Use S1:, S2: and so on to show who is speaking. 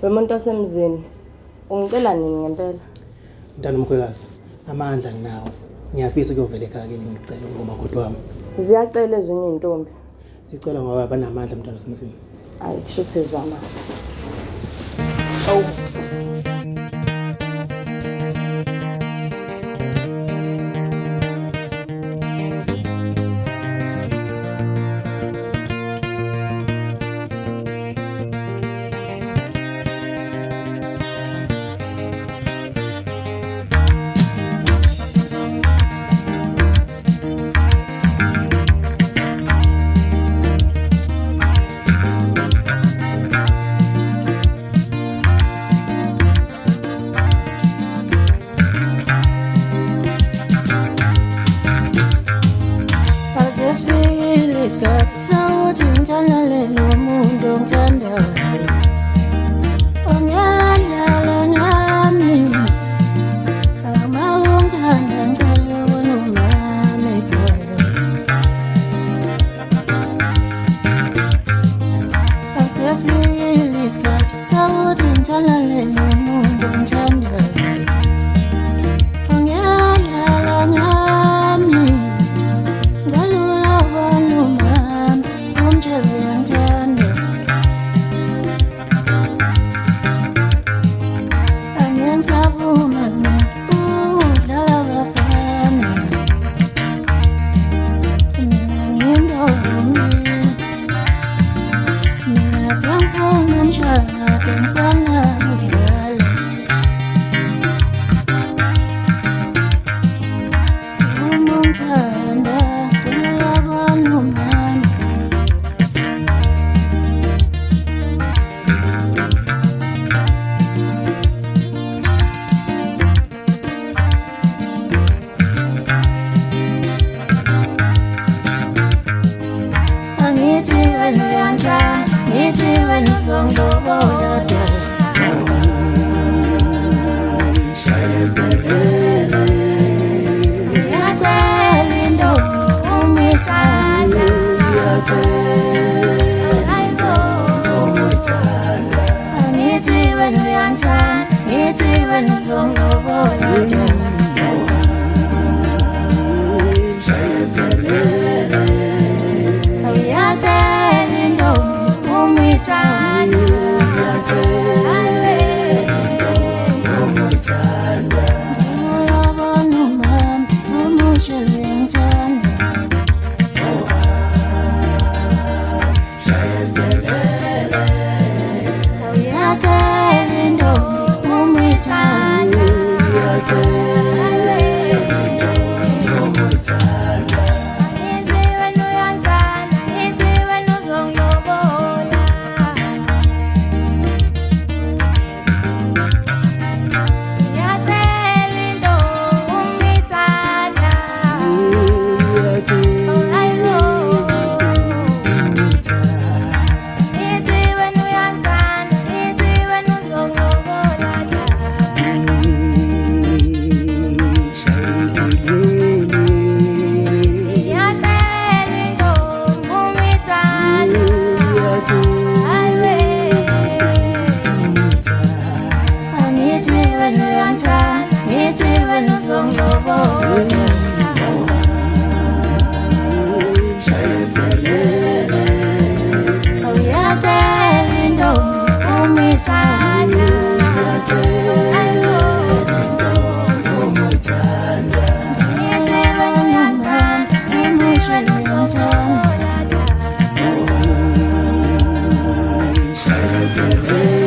S1: Wemuntu osemzini. Ungicela nini ngempela?
S2: Mntana umkhwekazi, amandla nginawo. Ngiyafisa ukuyovela ekhaya kini ngicela ngomakoti wami.
S1: Ziyacela ezinye izintombi.
S2: Sicela ngoba banamandla mntana osemzini.
S1: Hayi kusho ukuthi zama. Awu.
S3: Isikhathi sawuthi ngithandane nomuntu ongithandayo ongiyadlala nami uma ungithanda ngicela ubone umama ekhaya asesifikile isikhathi sawuthi ngithandane nomuntu ongithandayo ongiyadlala nami
S4: Shine